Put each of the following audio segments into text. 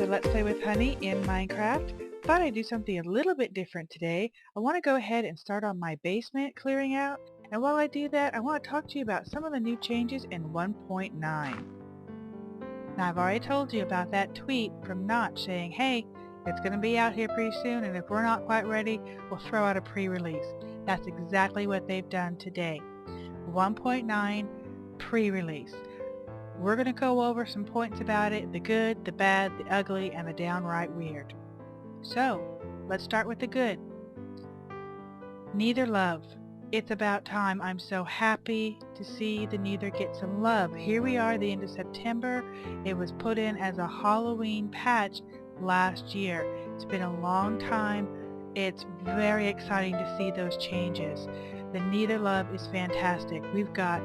to Let's Play with Honey in Minecraft. Thought I'd do something a little bit different today. I want to go ahead and start on my basement clearing out, and while I do that I want to talk to you about some of the new changes in 1.9. Now I've already told you about that tweet from Notch saying, hey, it's going to be out here pretty soon, and if we're not quite ready, we'll throw out a pre-release. That's exactly what they've done today. 1.9 pre-release. We're going to go over some points about it, the good, the bad, the ugly, and the downright weird. So, let's start with the good. Neither love. It's about time. I'm so happy to see the Neither get some love. Here we are, the end of September. It was put in as a Halloween patch last year. It's been a long time. It's very exciting to see those changes. The Neither love is fantastic. We've got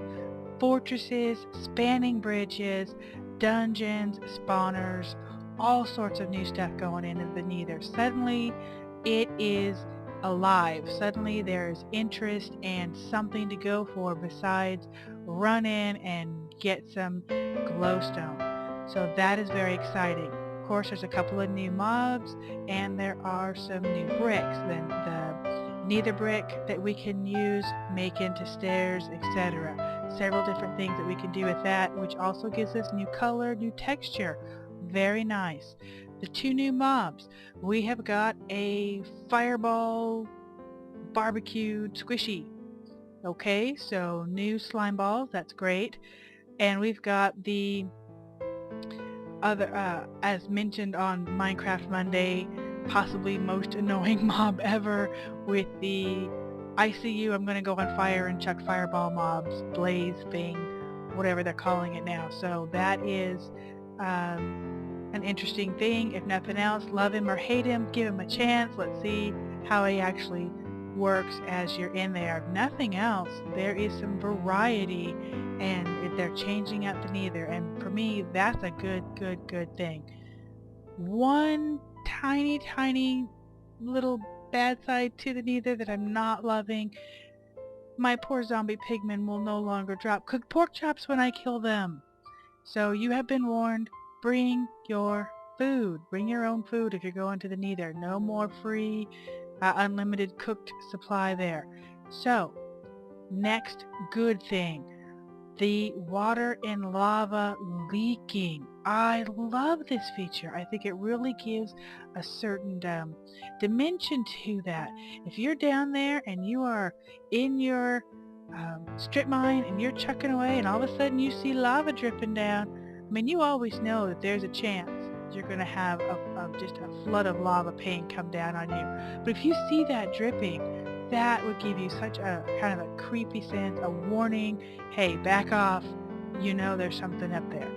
fortresses, spanning bridges, dungeons, spawners, all sorts of new stuff going into the Neither. Suddenly it is alive. Suddenly there's interest and something to go for besides run in and get some glowstone. So that is very exciting. Of course, there's a couple of new mobs and there are some new bricks. Then the Neither brick that we can use, make into stairs, etc. Several different things that we can do with that, which also gives us new color, new texture. Very nice. The two new mobs. We have got a fireball barbecued squishy. Okay, so new slime balls, that's great. And we've got the other, as mentioned on Minecraft Monday, possibly most annoying mob ever with the I see you, I'm going to go on fire and chuck fireball mobs, blaze thing, whatever they're calling it now. So that is an interesting thing. If nothing else, love him or hate him, give him a chance. Let's see how he actually works as you're in there. If nothing else, there is some variety and they're changing up the Neither, and for me that's a good thing. One tiny little bad side to the Neither that I'm not loving: my poor zombie pigmen will no longer drop cooked pork chops when I kill them. So you have been warned, bring your food. Bring your own food if you're going to the Neither. No more free unlimited cooked supply there. So next good thing, the water and lava leaking. I love this feature. I think it really gives a certain dimension to that. If you're down there and you are in your strip mine and you're chucking away and all of a sudden you see lava dripping down, I mean, you always know that there's a chance you're going to have just a flood of lava pain come down on you. But if you see that dripping, that would give you such a kind of a creepy sense, a warning, hey, back off, you know there's something up there.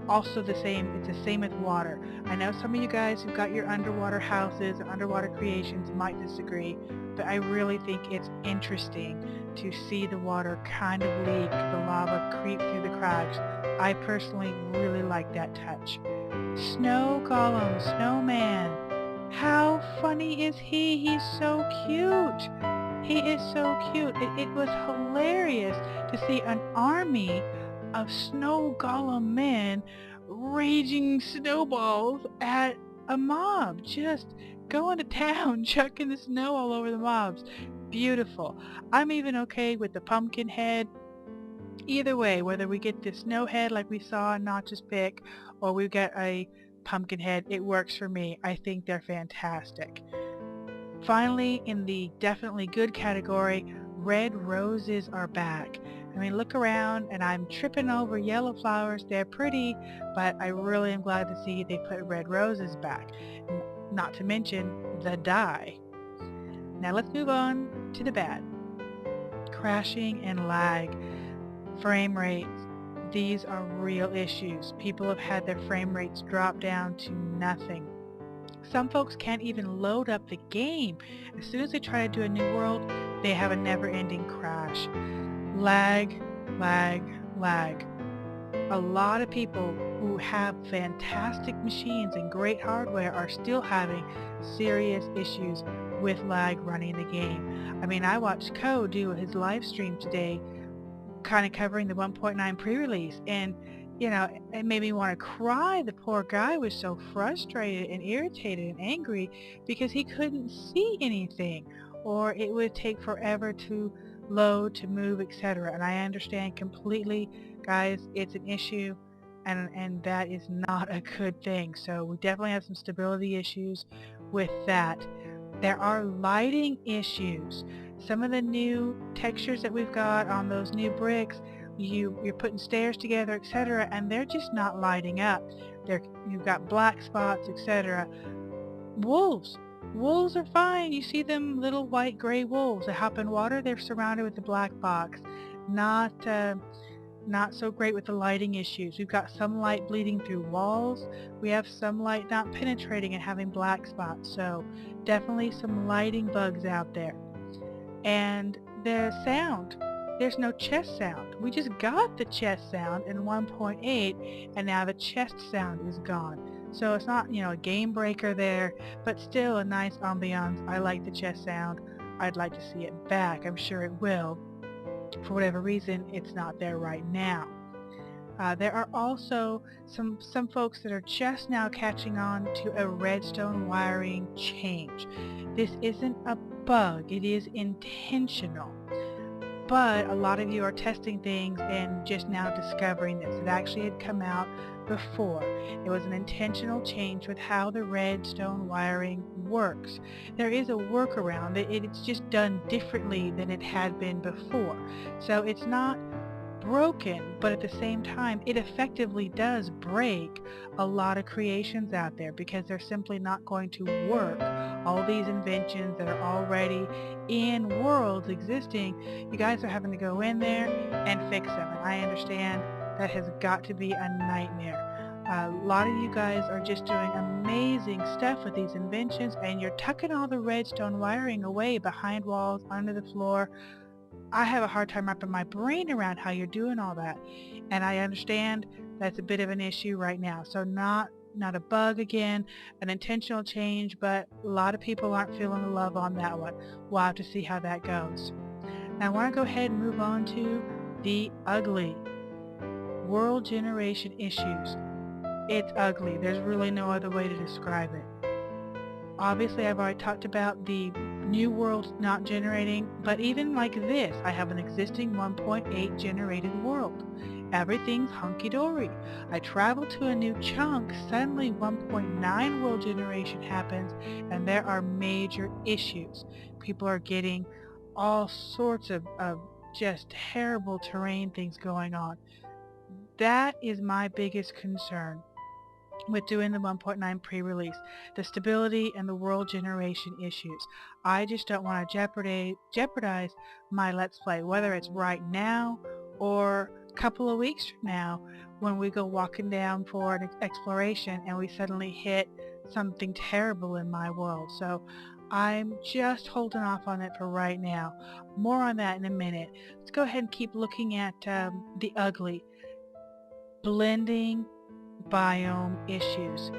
Also it's the same with water. I know some of you guys who've got your underwater houses or underwater creations might disagree, but I really think it's interesting to see the water kind of leak, the lava creep through the cracks. I personally really like that touch. Snow Golem, Snowman. How funny is he? He's so cute. He is so cute. It was hilarious to see an army of snow golem men raging snowballs at a mob. Just going to town, chucking the snow all over the mobs. Beautiful. I'm even okay with the pumpkin head. Either way, whether we get the snow head like we saw in Notch's pick, or we get a pumpkin head, it works for me. I think they're fantastic. Finally, in the definitely good category, red roses are back. I mean, look around and I'm tripping over yellow flowers. They're pretty, but I really am glad to see they put red roses back. Not to mention the dye. Now let's move on to the bad. Crashing and lag. Frame rates. These are real issues. People have had their frame rates drop down to nothing. Some folks can't even load up the game. As soon as they try to do a new world, they have a never-ending crash. Lag. A lot of people who have fantastic machines and great hardware are still having serious issues with lag running the game. I mean, I watched Ko do his live stream today kind of covering the 1.9 pre-release, and You know, it made me want to cry. The poor guy was so frustrated and irritated and angry because he couldn't see anything, or it would take forever to load, to move, etc. And I understand completely, guys, it's an issue, and that is not a good thing. So we definitely have some stability issues with that. There are lighting issues. Some of the new textures that we've got on those new bricks, you're putting stairs together, etc., and they're just not lighting up. You've got black spots, etc. Wolves. Wolves are fine. You see them little white gray wolves that hop in water. They're surrounded with the black box. Not so great with the lighting issues. We've got some light bleeding through walls. We have some light not penetrating and having black spots. So definitely some lighting bugs out there. And the sound. There's no chest sound. We just got the chest sound in 1.8 and now the chest sound is gone. So it's not, a game breaker there, but still a nice ambiance. I like the chest sound. I'd like to see it back. I'm sure it will. For whatever reason, it's not there right now. There are also some folks that are just now catching on to a redstone wiring change. This isn't a bug, it is intentional. But a lot of you are testing things and just now discovering this. It actually had come out before. It was an intentional change with how the redstone wiring works. There is a workaround. It's just done differently than it had been before. So it's not broken, but at the same time it effectively does break a lot of creations out there because they're simply not going to work. All these inventions that are already in worlds existing, you guys are having to go in there and fix them, and I understand that has got to be a nightmare. A lot of you guys are just doing amazing stuff with these inventions, and you're tucking all the redstone wiring away behind walls, under the floor. I have a hard time wrapping my brain around how you're doing all that, and I understand that's a bit of an issue right now. So not a bug again, an intentional change, but a lot of people aren't feeling the love on that one. We'll have to see how that goes. Now I want to go ahead and move on to the ugly world generation issues. It's ugly. There's really no other way to describe it. Obviously, I've already talked about the new world not generating, but even like this, I have an existing 1.8 generated world. Everything's hunky-dory. I travel to a new chunk, suddenly 1.9 world generation happens, and there are major issues. People are getting all sorts of just terrible terrain things going on. That is my biggest concern with doing the 1.9 pre-release, the stability and the world generation issues. I just don't want to jeopardize my Let's Play, whether it's right now or a couple of weeks from now when we go walking down for an exploration and we suddenly hit something terrible in my world. So I'm just holding off on it for right now. More on that in a minute. Let's go ahead and keep looking at the ugly. Blending biome issues,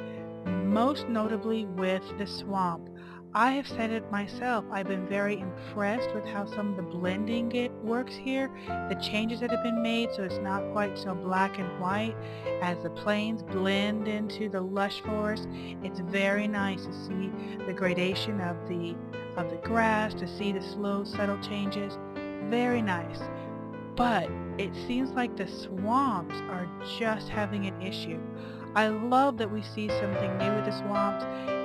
most notably with the swamp. I have said it myself, I've been very impressed with how some of the blending works here, the changes that have been made so it's not quite so black and white as the plains blend into the lush forest. It's very nice to see the gradation of the grass, to see the slow subtle changes. Very nice. But it seems like the swamps are just having an issue. I love that we see something new with the swamps.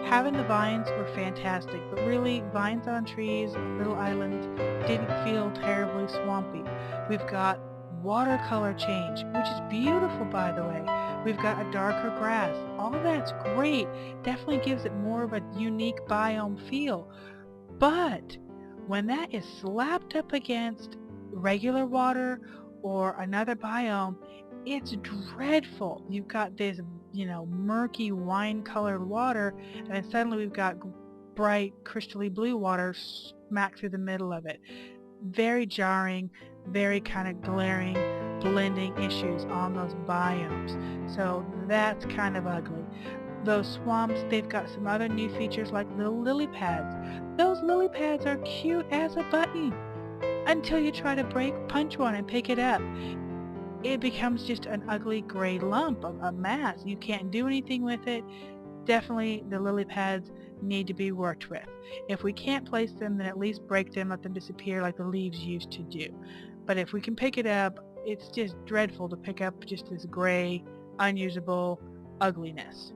Having the vines were fantastic, but really vines on trees, little islands, didn't feel terribly swampy. We've got watercolor change, which is beautiful by the way. We've got a darker grass. All that's great. Definitely gives it more of a unique biome feel. But when that is slapped up against regular water or another biome, it's dreadful. You've got this, murky wine-colored water, and then suddenly we've got bright, crystally blue water smack through the middle of it. Very jarring, very kind of glaring, blending issues on those biomes. So that's kind of ugly. Those swamps, they've got some other new features like little lily pads. Those lily pads are cute as a button until you try to punch one and pick it up. it becomes just an ugly gray lump, a mass. You can't do anything with it. Definitely the lily pads need to be worked with. If we can't place them, then at least break them, let them disappear like the leaves used to do. But if we can pick it up, it's just dreadful to pick up just this gray, unusable ugliness.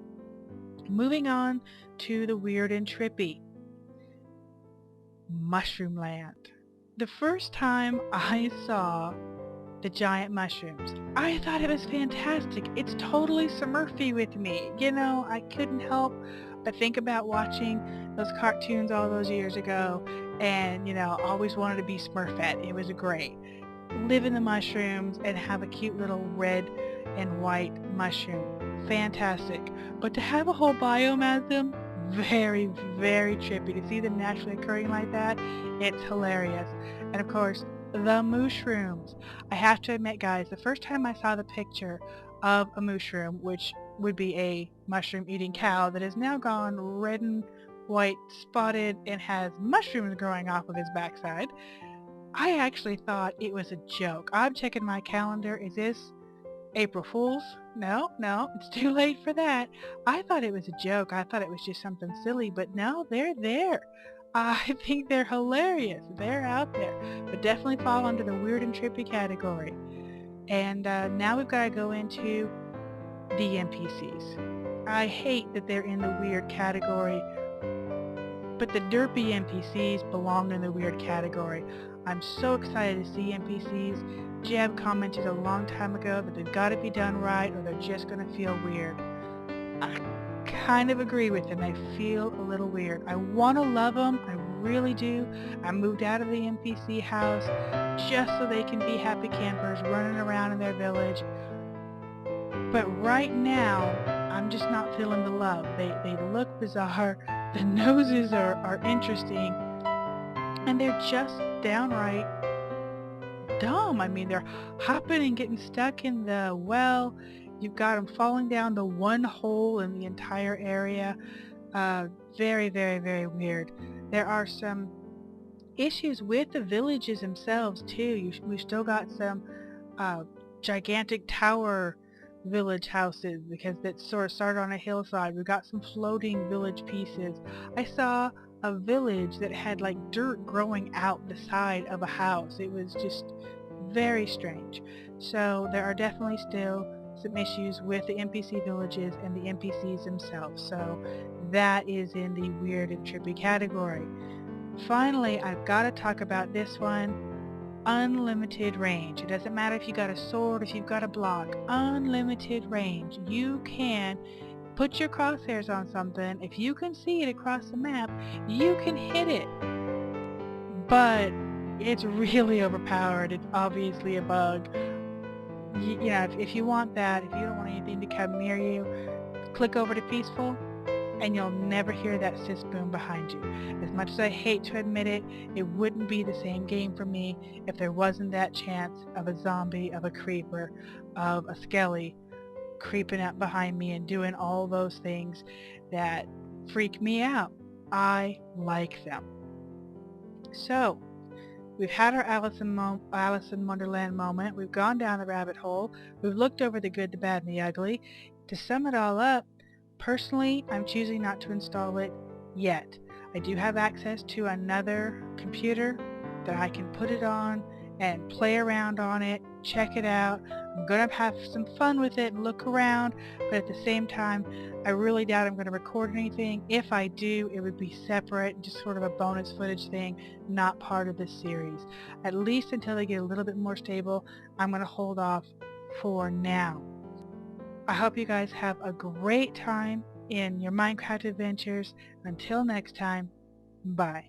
Moving on to the weird and trippy. Mushroom Land. The first time I saw the giant mushrooms, I thought it was fantastic. It's totally Smurfy with me. You know, I couldn't help but think about watching those cartoons all those years ago and, you know, always wanted to be Smurfette. It was great. Live in the mushrooms and have a cute little red and white mushroom. Fantastic. But to have a whole biome as them, very, very trippy. To see them naturally occurring like that, it's hilarious. And of course, the mushrooms. I have to admit, guys, the first time I saw the picture of a mushroom, which would be a mushroom-eating cow that has now gone red and white spotted and has mushrooms growing off of his backside, I actually thought it was a joke. I'm checking my calendar. Is this April Fool's? No, it's too late for that. I thought it was a joke. I thought it was just something silly, but no, they're there. I think they're hilarious. They're out there, but definitely fall under the weird and trippy category. And now we've got to go into the NPCs. I hate that they're in the weird category, but the derpy NPCs belong in the weird category. I'm so excited to see NPCs. Jeb commented a long time ago that they've got to be done right or they're just going to feel weird. I kind of agree with him. They feel a little weird. I want to love them. I really do. I moved out of the NPC house just so they can be happy campers running around in their village. But right now, I'm just not feeling the love. They look bizarre. The noses are interesting. And they're just downright dumb. I mean, they're hopping and getting stuck in the well. You've got them falling down the one hole in the entire area. Very, very, very weird. There are some issues with the villages themselves too. We've still got some gigantic tower village houses because that sort of started on a hillside. We've got some floating village pieces. I saw a village that had like dirt growing out the side of a house. It was just very strange. So there are definitely still some issues with the NPC villages and the NPCs themselves. So that is in the weird and trippy category. Finally, I've got to talk about this one. Unlimited range. It doesn't matter if you got a sword, if you've got a block. Unlimited range. You can put your crosshairs on something. If you can see it across the map, you can hit it. But it's really overpowered. It's obviously a bug. You know, if you want that, if you don't want anything to come near you, click over to Peaceful and you'll never hear that sis boom behind you. As much as I hate to admit it, it wouldn't be the same game for me if there wasn't that chance of a zombie, of a creeper, of a skelly creeping up behind me and doing all those things that freak me out. I like them. So, we've had our Alice in Wonderland moment. We've gone down the rabbit hole. We've looked over the good, the bad, and the ugly. To sum it all up, personally, I'm choosing not to install it yet. I do have access to another computer that I can put it on and play around on it, check it out. I'm going to have some fun with it and look around, but at the same time, I really doubt I'm going to record anything. If I do, it would be separate, just sort of a bonus footage thing, not part of this series. At least until they get a little bit more stable, I'm going to hold off for now. I hope you guys have a great time in your Minecraft adventures. Until next time, bye.